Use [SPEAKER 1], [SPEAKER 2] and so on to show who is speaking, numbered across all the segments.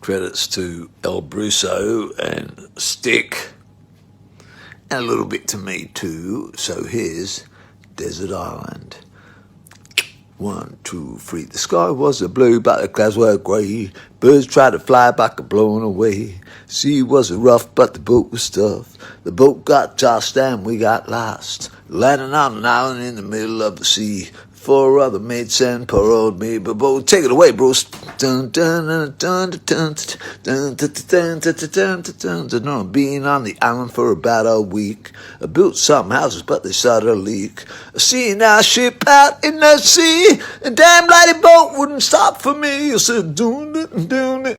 [SPEAKER 1] Credits to El Bruso and Stick, and a little bit to me too. So here's Desert Island. 1, 2, 3. The sky was a blue, but the clouds were grey. Birds tried to fly back and blown away. Sea was a rough, but the boat was tough. The boat got tossed and we got lost, landing on an island in the middle of the sea. 4 other mates and poor old me, but take it away, Bruce. Dun dun dun dun dun dun dun dun dun dun dun. Being on the island for about a week, I built some houses, but they started a leak. I seen our ship out in the sea, and damn lady boat wouldn't stop for me. I said, doing it and doing it.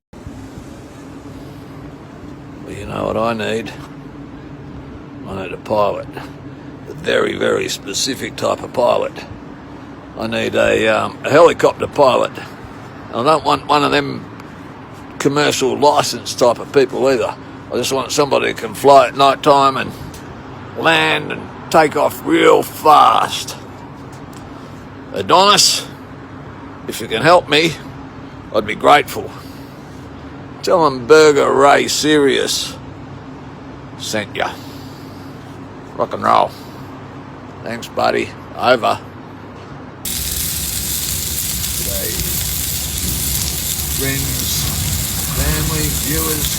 [SPEAKER 1] Well, you know what I need? I need a pilot, a very, very specific type of pilot. I need a helicopter pilot. I don't want one of them commercial license type of people either. I just want somebody who can fly at night time and land and take off real fast. Adonis, if you can help me, I'd be grateful. Tell them Burger Ray Sirius sent ya. Rock and roll. Thanks, buddy. Over. Friends, family, viewers,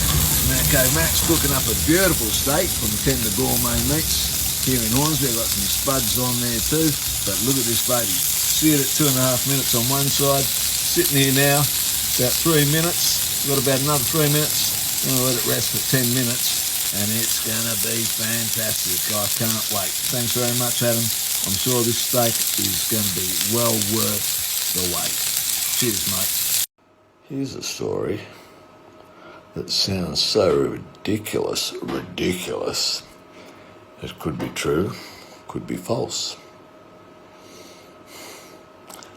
[SPEAKER 1] Max cooking up a beautiful steak from Tender Gourmet Meats here in Hornsby. I've got some spuds on there too, but look at this baby. Seared at 2.5 minutes on one side, sitting here now, about 3 minutes. We've got about another 3 minutes. I'm going to let it rest for 10 minutes, and it's going to be fantastic. I can't wait. Thanks very much, Adam. I'm sure this steak is going to be well worth the wait. Cheers, mate. Here's a story that sounds so ridiculous, it could be true, could be false.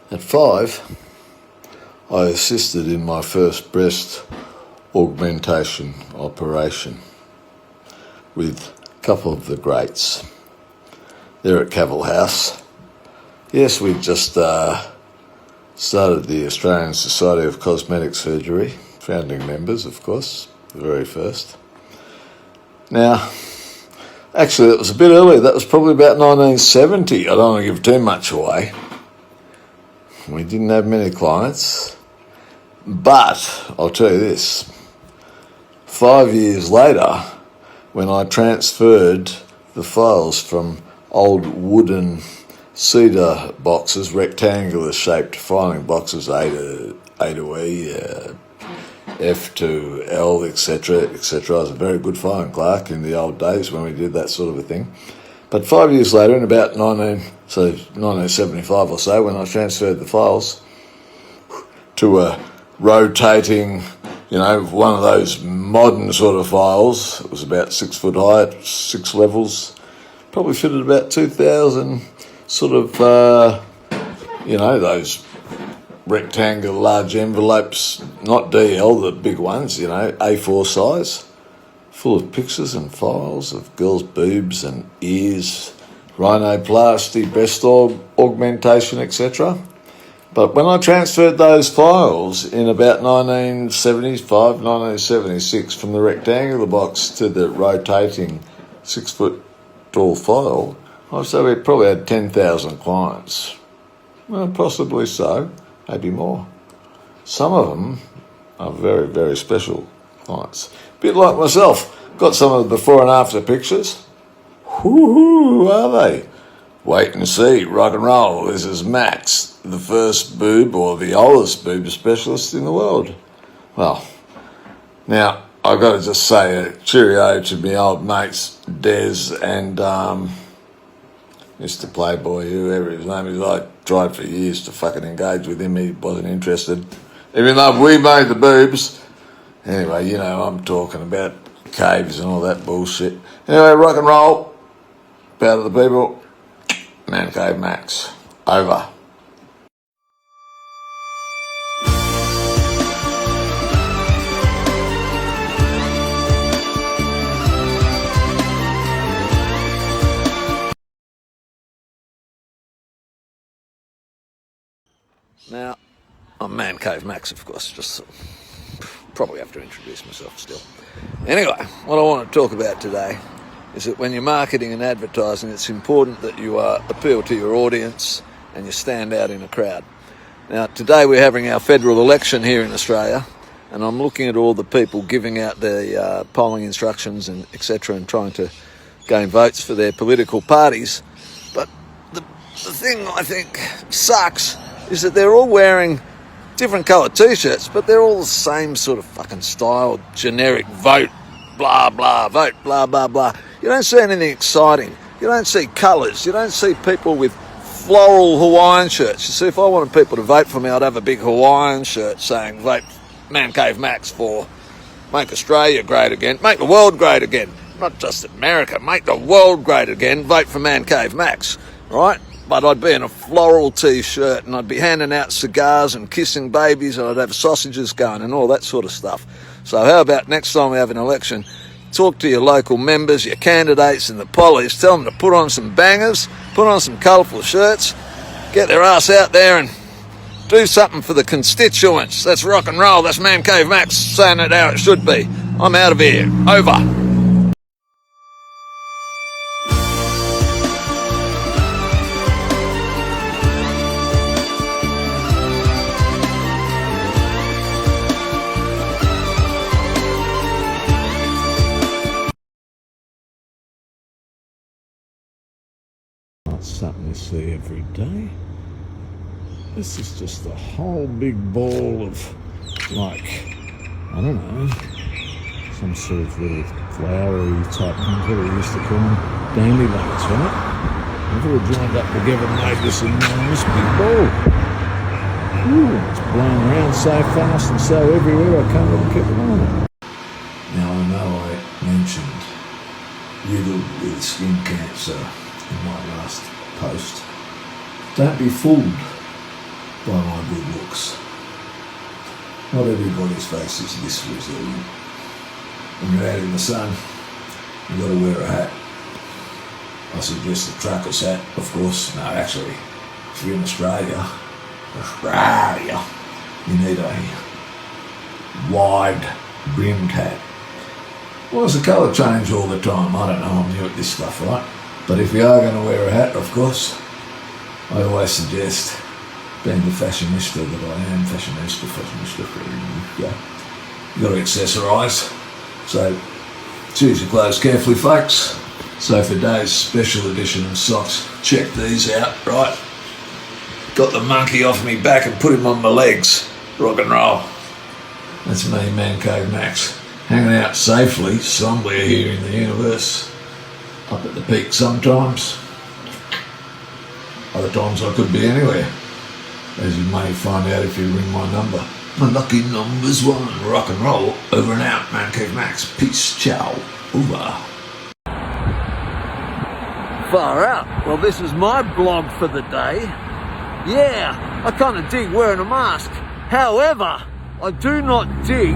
[SPEAKER 1] At 5, I assisted in my first breast augmentation operation with a couple of the greats. They're at Cavill House. Yes, we just started the Australian Society of Cosmetic Surgery, founding members, of course, the very first. Now, actually, it was a bit earlier. That was probably about 1970. I don't want to give too much away. We didn't have many clients. But I'll tell you this. 5 years later, when I transferred the files from old wooden cedar boxes, rectangular shaped filing boxes, A to E, F to L, etc., etc. I was a very good filing clerk in the old days when we did that sort of a thing. But 5 years later, in about 1975 or so, when I transferred the files to a rotating, one of those modern sort of files, it was about 6 foot high at 6 levels, probably fitted about 2,000 sort of, those rectangular large envelopes, not DL, the big ones, A4 size, full of pictures and files of girls' boobs and ears, rhinoplasty, breast augmentation, etc. But when I transferred those files in about 1975, 1976, from the rectangular box to the rotating 6 foot tall file, I'd say we probably had 10,000 clients. Well, possibly so, maybe more. Some of them are very, very special clients. A bit like myself. Got some of the before and after pictures. Who are they? Wait and see, rock and roll. This is Max, the first boob or the oldest boob specialist in the world. Well, now, I've got to just say a cheerio to my old mates, Des and Mr. Playboy, whoever his name is. I tried for years to fucking engage with him. He wasn't interested. Even though we made the boobs. Anyway, I'm talking about caves and all that bullshit. Anyway, rock and roll. Proud of the people. Man Cave Max. Over. Now, I'm Man Cave Max, of course, just
[SPEAKER 2] probably have to introduce myself still. Anyway, what I want to talk about today is that when you're marketing and advertising, it's important that you appeal to your audience and you stand out in a crowd. Now, today we're having our federal election here in Australia, and I'm looking at all the people giving out their polling instructions and etc. and trying to gain votes for their political parties. But the thing I think sucks is that they're all wearing different coloured T-shirts, but they're all the same sort of fucking style, generic vote, blah, blah, vote, blah, blah, blah. You don't see anything exciting. You don't see colours. You don't see people with floral Hawaiian shirts. You see, if I wanted people to vote for me, I'd have a big Hawaiian shirt saying, vote Man Cave Max for make Australia great again, make the world great again. Not just America, make the world great again, vote for Man Cave Max, right? But I'd be in a floral T-shirt and I'd be handing out cigars and kissing babies and I'd have sausages going and all that sort of stuff. So how about next time we have an election, talk to your local members, your candidates and the pollies, tell them to put on some bangers, put on some colourful shirts, get their ass out there and do something for the constituents. That's rock and roll. That's Man Cave Max saying it how it should be. I'm out of here. Over.
[SPEAKER 1] Not something you see every day. This is just a whole big ball of, like, I don't know, some sort of little flowery type things, what we used to call them, dandelions, right? They've all joined up together and made this enormous big ball. Ooh, it's blown around so fast and so everywhere I can't even keep it on. Now I know I mentioned riddled with skin cancer in my last post. Don't be fooled by my good looks. Not everybody's face is this resilient. When you're out in the sun, you've got to wear a hat. I suggest the trucker's hat, of course. No, actually, if you're in Australia, you need a wide brimmed hat. Why does the colour change all the time? I don't know, I'm new at this stuff, right? But if you are going to wear a hat, of course, I always suggest, being the fashionista that I am, fashionista, yeah, you've got to accessorise. So choose your clothes carefully, folks. So for today's special edition of socks, check these out, right? Got the monkey off me back and put him on my legs. Rock and roll. That's me, Man Cave Max, hanging out safely somewhere here in the universe. Up at the peak sometimes. Other times I could be anywhere, as you may find out if you ring my number. My lucky number's 1. Rock and roll. Over and out. Man Cave Max. Peace. Ciao. Over.
[SPEAKER 2] Far out. Well, this is my blog for the day. Yeah, I kind of dig wearing a mask. However, I do not dig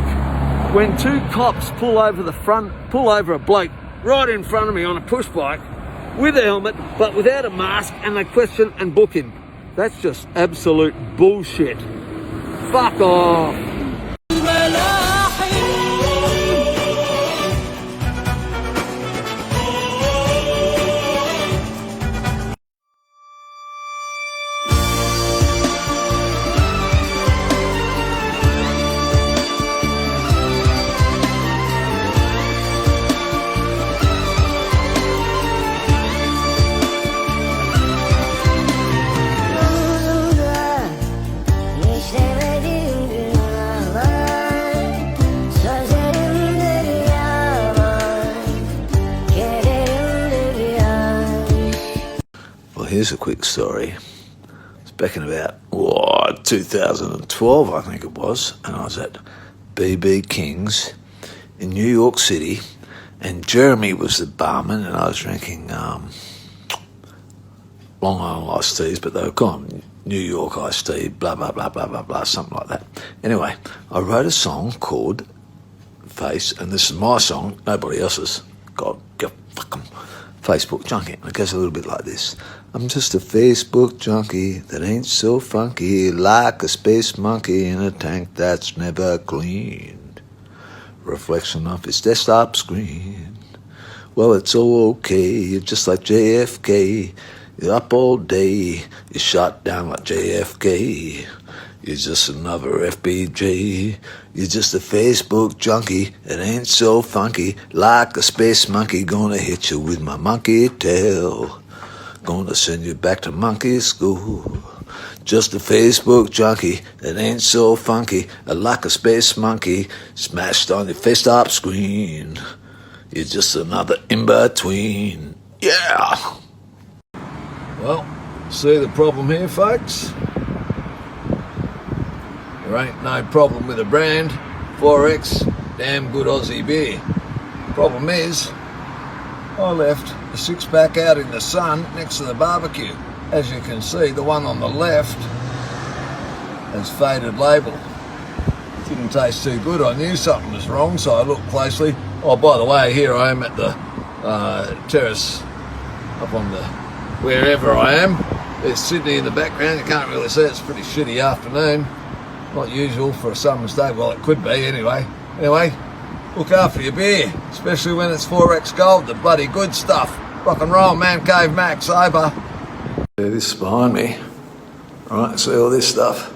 [SPEAKER 2] when 2 cops pull over a bloke right in front of me on a push bike with a helmet but without a mask, and they question and book him. That's just absolute bullshit. Fuck off. Here's a quick story. It's back in about 2012, I think it was, and I was at BB King's in New York City, and Jeremy was the barman, and I was drinking Long Island iced teas, but they were called New York iced tea, blah, blah, blah, blah, blah, blah, something like that. Anyway, I wrote a song called Face, and this is my song, nobody else's. God, go fuck 'em. Facebook junkie. And it goes a little bit like this. I'm just a Facebook junkie that ain't so funky, like a space monkey in a tank that's never cleaned. reflection of his desktop screen. Well, it's all okay, you're just like JFK. You're up all day, you're shot down like JFK. You're just another FBJ. You're just a Facebook junkie. It ain't so funky. Like a space monkey, gonna hit you with my monkey tail. Gonna send you back to monkey school. Just a Facebook junkie. It ain't so funky. Like a space monkey smashed on your face-top screen. You're just another in-between. Yeah! Well, see the problem here, folks? There ain't no problem with the brand. 4X, damn good Aussie beer. Problem is, I left a six-pack out in the sun next to the barbecue. As you can see, the one on the left has faded label. Didn't taste too good. I knew something was wrong, so I looked closely. Oh, by the way, here I am at the terrace up on the wherever I am. There's Sydney in the background. You can't really see it. It's a pretty shitty afternoon. Not usual for a summer's day. Well, it could be anyway. Anyway, look after your beer, especially when it's 4X Gold, the bloody good stuff. Rock and roll, Man Cave Max, over. Yeah, this is behind me. Right, see all this stuff?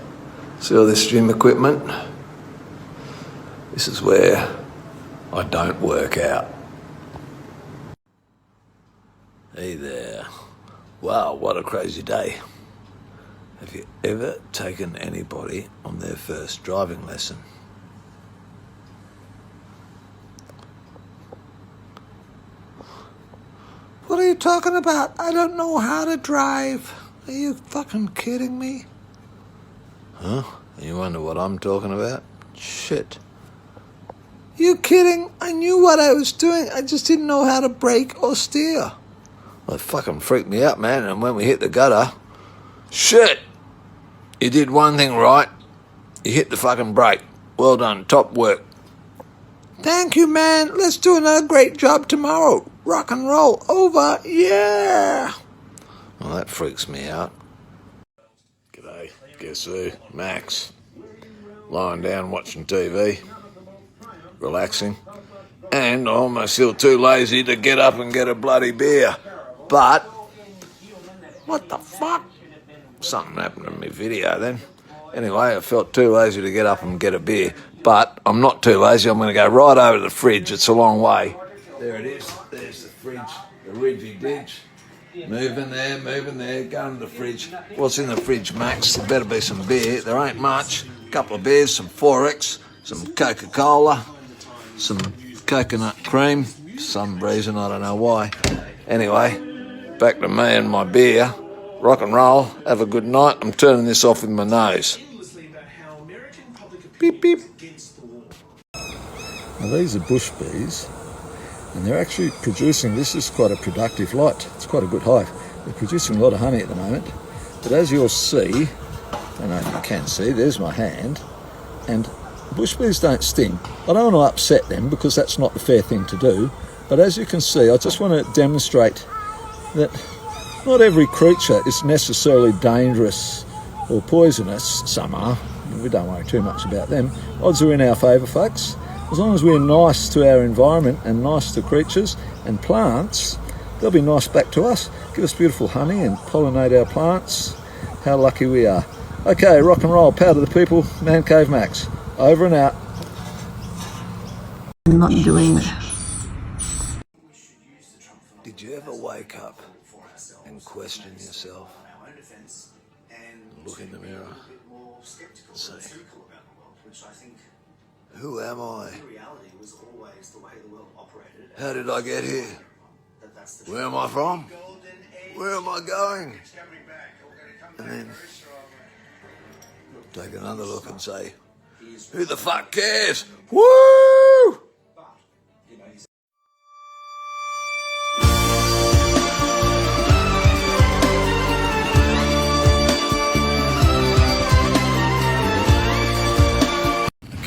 [SPEAKER 2] See all this gym equipment? This is where I don't work out. Hey there. Wow, what a crazy day. Have you ever taken anybody on their first driving lesson? What are you talking about? I don't know how to drive. Are you fucking kidding me? Huh? You wonder what I'm talking about? Shit. You kidding? I knew what I was doing. I just didn't know how to brake or steer. Well, it fucking freaked me out, man. And when we hit the gutter, shit! You did one thing right. You hit the fucking brake. Well done. Top work. Thank you, man. Let's do another great job tomorrow. Rock and roll. Over. Yeah. Well, that freaks me out. G'day. Guess who? Max. Lying down watching TV. Relaxing. And I almost feel too lazy to get up and get a bloody beer. But, what the fuck? Something happened to my video then. Anyway, I felt too lazy to get up and get a beer. But I'm not too lazy. I'm going to go right over to the fridge. It's a long way. There it is. There's the fridge. The ridgy ditch. Moving there, going to the fridge. What's in the fridge, Max? There better be some beer. There ain't much. A couple of beers, some 4X, some Coca-Cola, some coconut cream. For some reason, I don't know why. Anyway, back to me and my beer. Rock and roll. Have a good night. I'm turning this off with my nose. Beep, beep. Now, these are bush bees, and they're actually producing, this is quite a productive lot. It's quite a good hive. They're producing a lot of honey at the moment. But as you'll see, I don't know if you can see, there's my hand, and bush bees don't sting. I don't want to upset them because that's not the fair thing to do. But as you can see, I just want to demonstrate that not every creature is necessarily dangerous or poisonous. Some are. We don't worry too much about them. Odds are in our favour, folks. As long as we're nice to our environment and nice to creatures and plants, they'll be nice back to us. Give us beautiful honey and pollinate our plants. How lucky we are. Okay, rock and roll. Power to the people. Man Cave Max. Over and out.
[SPEAKER 3] I'm not doing it.
[SPEAKER 2] Did you ever wake up and question yourself? Look in the mirror and say, who am I? How did I get here? Where am I from? Where am I going? And then take another look and say, who the fuck cares? Woo!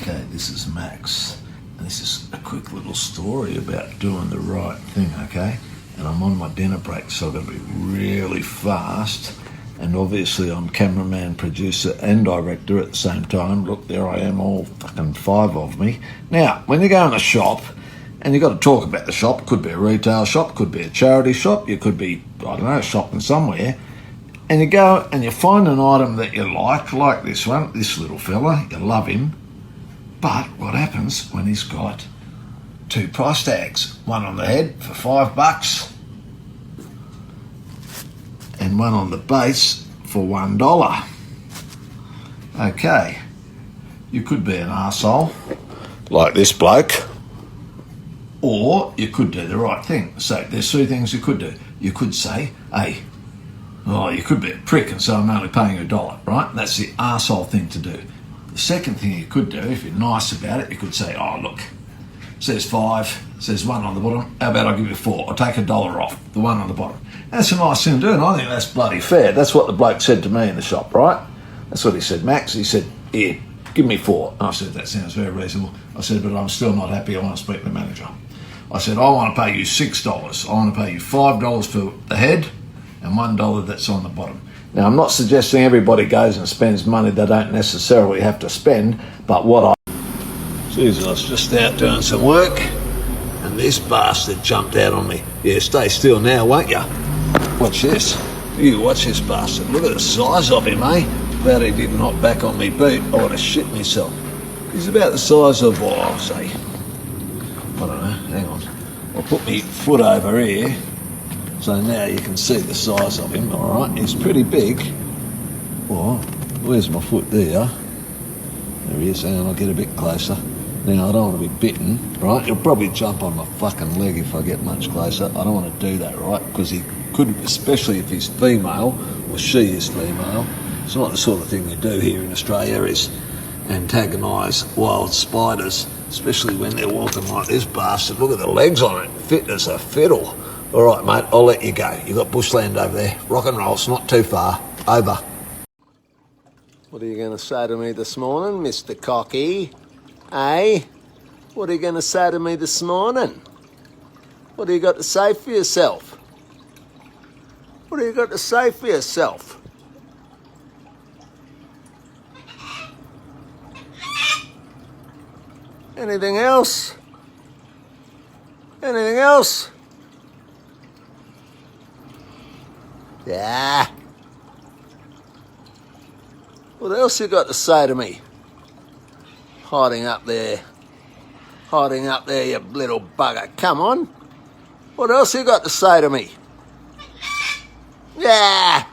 [SPEAKER 2] Okay, this is Max, and this is a quick little story about doing the right thing, okay? And I'm on my dinner break, so I've got to be really fast
[SPEAKER 1] And obviously I'm cameraman, producer and director at the same time. Look, there I am, all fucking 5 of me. Now, when you go in a shop and you've got to talk about the shop, it could be a retail shop, could be a charity shop, you could be, I don't know, shopping somewhere, and you go and you find an item that you like this one, this little fella, you love him, but what happens when he's got 2 price tags? One on the head for $5 and one on the base for $1. Okay, you could be an arsehole like this bloke, or you could do the right thing. So there's 3 things you could do. You could say, hey, you could be a prick and say I'm only paying you $1, right? That's the arsehole thing to do. The second thing you could do, if you're nice about it, you could say, oh look, says 5, says 1 on the bottom, how about I give you 4? I'll take $1 off, the 1 on the bottom. That's a nice thing to do, and I think that's bloody fair. That's what the bloke said to me in the shop, right? That's what he said, Max. He said, here, give me 4. And I said, that sounds very reasonable. I said, but I'm still not happy. I want to speak to the manager. I said, I want to pay you $6. I want to pay you $5 for the head and $1 that's on the bottom. Now, I'm not suggesting everybody goes and spends money they don't necessarily have to spend, but what I... Jesus, I was just out doing some work, and this bastard jumped out on me. Yeah, stay still now, won't you? Watch this. You watch this bastard. Look at the size of him, eh? Glad he didn't knock back on me boot. I would have shit myself. He's about the size of, I'll say, I don't know, hang on. I'll put my foot over here, so now you can see the size of him, all right? He's pretty big. Well, where's my foot there? There he is, and I'll get a bit closer. Now, I don't want to be bitten, right? He'll probably jump on my fucking leg if I get much closer. I don't want to do that, right? Because he could, especially if he's female, or she is female. It's not the sort of thing you do here in Australia, is antagonise wild spiders, especially when they're walking like this bastard. Look at the legs on it, fit as a fiddle. All right, mate, I'll let you go. You've got bushland over there. Rock and roll, it's not too far. Over. What are you going to say to me this morning, Mr. Cocky? Eh? What are you going to say to me this morning? What do you got to say for yourself? What do you got to say for yourself? Anything else? Anything else? Yeah. What else you got to say to me? Hiding up there, you little bugger. Come on. What else you got to say to me? Yeah.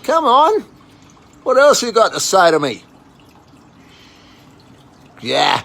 [SPEAKER 1] Come on. What else you got to say to me? Yeah.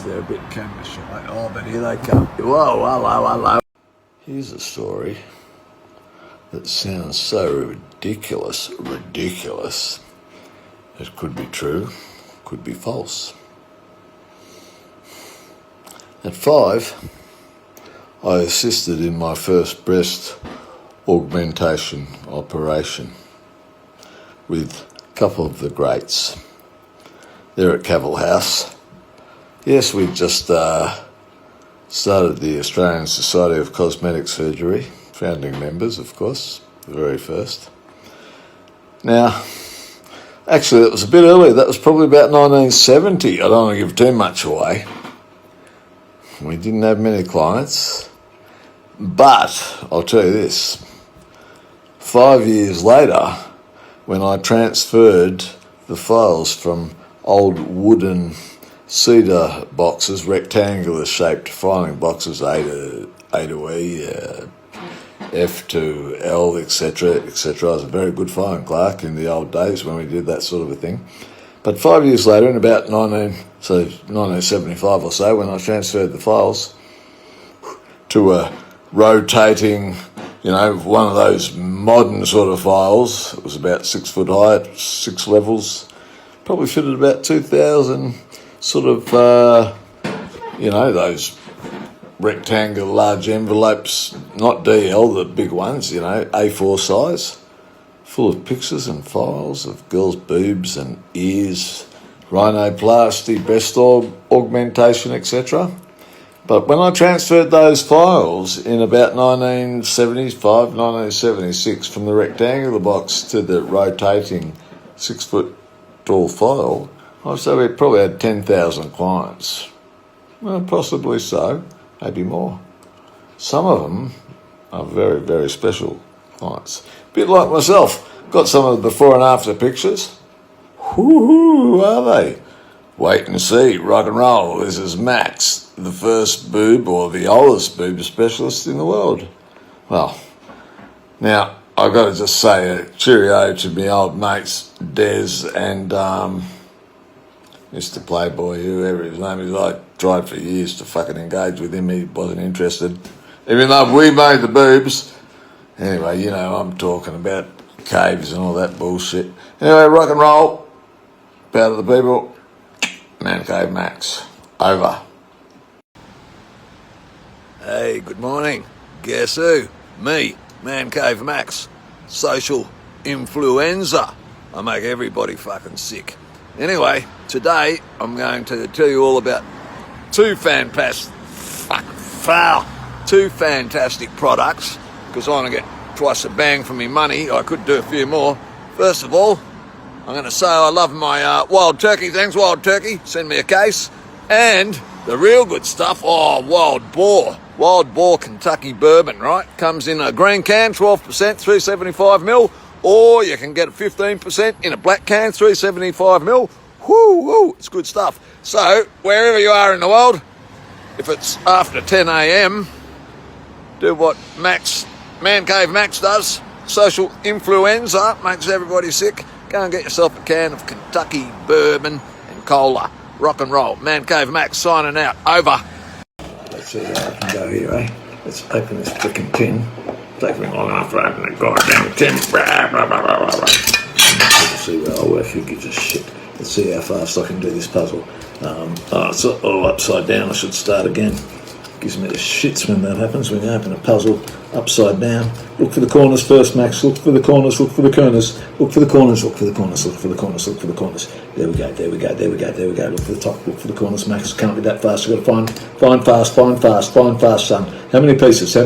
[SPEAKER 1] They're a bit camera shy. Oh, but here they come. Whoa, hello. Here's a story that sounds so ridiculous. It could be true, could be false. At 5, I assisted in my first breast augmentation operation with a couple of the greats. They're at Cavill House. Yes, we just started the Australian Society of Cosmetic Surgery, founding members, of course, the very first. Now, actually, that was a bit earlier. That was probably about 1970. I don't want to give too much away. We didn't have many clients. But I'll tell you this. 5 years later, when I transferred the files from old wooden cedar boxes, rectangular shaped filing boxes, A to E, F to L, etc., etc. I was a very good filing clerk in the old days when we did that sort of a thing. But 5 years later, in about 1975 or so, when I transferred the files to a rotating, one of those modern sort of files, it was about 6 foot high, 6 levels, probably fitted about 2,000 sort of, those rectangular large envelopes, not DL, the big ones, A4 size, full of pictures and files of girls' boobs and ears, rhinoplasty, breast augmentation, etc. But when I transferred those files in about 1975, 1976, from the rectangular box to the rotating 6 foot tall file, I'd say we probably had 10,000 clients. Well, possibly so, maybe more. Some of them are very, very special clients. A bit like myself, got some of the before and after pictures. Who are they? Wait and see, rock and roll. This is Max, the first boob or the oldest boob specialist in the world. Well, now I've got to just say a cheerio to my old mates Des and Mr. Playboy, whoever his name is. I tried for years to fucking engage with him. He wasn't interested, even though we made the boobs. Anyway, I'm talking about caves and all that bullshit. Anyway, rock and roll. Bow to the people. Man Cave Max. Over.
[SPEAKER 2] Hey, good morning. Guess who? Me, Man Cave Max. Social influenza. I make everybody fucking sick. Anyway, today I'm going to tell you all about two fantastic products, because I want to get twice the bang for me money. I could do a few more. First of all, I'm going to say I love my wild turkey. Thanks, wild turkey. Send me a case. And the real good stuff, wild boar. Wild boar Kentucky bourbon, right? Comes in a green can, 12%, 375ml. Or you can get 15% in a black can, 375ml. Woo, it's good stuff. So, wherever you are in the world, if it's after 10 a.m, do what Man Cave Max does. Social influenza makes everybody sick. Go and get yourself a can of Kentucky bourbon and cola. Rock and roll. Man Cave Max signing out. Over.
[SPEAKER 1] Let's see how I can go here, eh? Let's open this frickin' tin. Take me long enough to open the goddamn tin. Let's see where I'll work. Who gives a shit? Let's see how fast I can do this puzzle. It's all upside down. I should start again. Gives me the shits when that happens, when you open a puzzle upside down. Look for the corners first, Max. Look for the corners, look for the corners. Look for the corners, look for the corners, look for the corners, look for the corners. There we go. Look for the top, look for the corners, Max. Can't be that fast. You've got to find fast, son. How many pieces?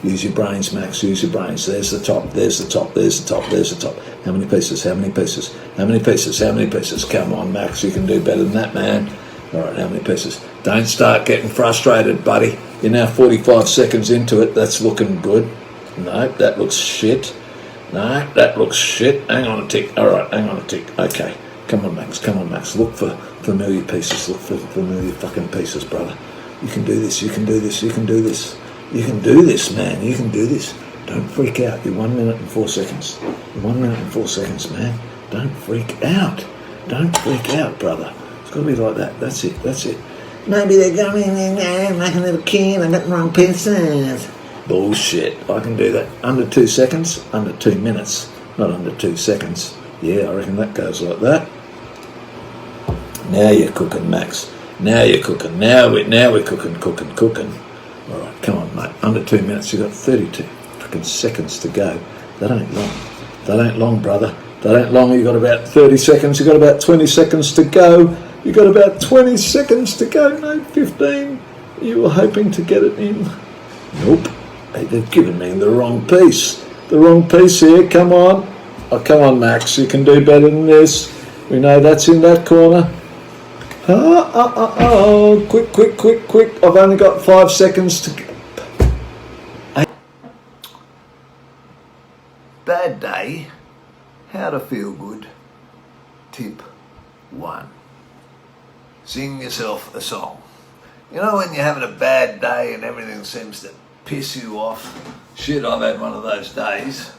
[SPEAKER 1] Use your brains, Max, use your brains. There's the top. How many pieces? Come on, Max, you can do better than that, man. All right, how many pieces? Don't start getting frustrated, buddy. You're now 45 seconds into it. That's looking good. No, that looks shit. Hang on a tick. All right, hang on a tick. Okay. Come on, Max. Look for familiar pieces. Look for familiar fucking pieces, brother. You can do this, man. You can do this. Don't freak out. You're 1 minute and 4 seconds. Man. Don't freak out, brother. It's got to be like that. That's it. Maybe they're going in there, making a little can, I got the wrong pieces. Bullshit. I can do that. Under 2 seconds, under 2 minutes, not under 2 seconds. Yeah, I reckon that goes like that. Now you're cooking, Max. Now we're cooking. All right, come on,
[SPEAKER 2] Mate, under 2 minutes, you've got 32 freaking seconds to go. That ain't long. That ain't long, brother. That ain't long. You've got about 30 seconds. You've got about 20 seconds to go. You've got about 20 seconds to go. No, 15. You were hoping to get it in. Nope. Hey, they've given me the wrong piece. The wrong piece here. Come on. Oh, come on, Max. You can do better than this. We know that's in that corner. Quick, quick, quick, quick. I've only got 5 seconds to go. Bad day. How to feel good. Tip 1. Sing yourself a song. You know when you're having a bad day and everything seems to piss you off? Shit, I've had one of those days.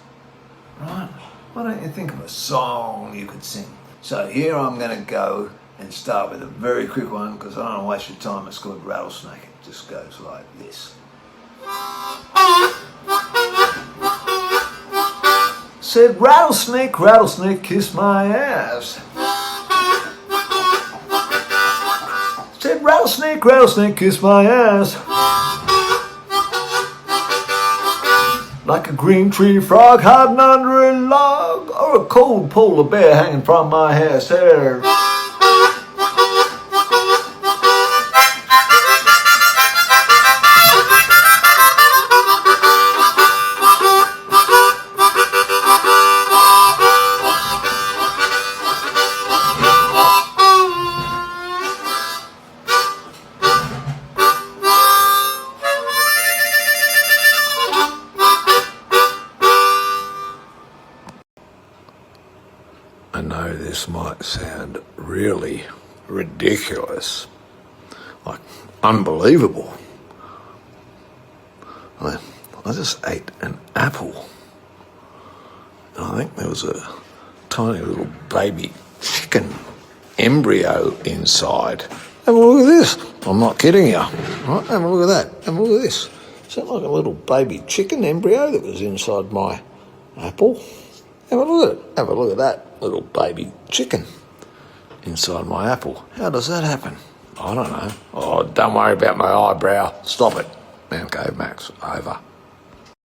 [SPEAKER 2] Right? Why don't you think of a song you could sing? So here I'm going to go and start with a very quick one because I don't want to waste your time. It's called Rattlesnake. It just goes like this. Said rattlesnake, rattlesnake, kiss my ass. Said rattlesnake, rattlesnake, kiss my ass. Like a green tree frog hiding under a log, or a cold polar bear hanging from my hair. I know this might sound really ridiculous, like unbelievable. I just ate an apple, and I think there was a tiny little baby chicken embryo inside. Have a look at this. I'm not kidding you. Right, have a look at that. Have a look at this. Is that like a little baby chicken embryo that was inside my apple? Have a look at it. Have a look at that little baby chicken inside my apple. How does that happen? I don't know. Oh, don't worry about my eyebrow. Stop it. Man, go, Max. Over.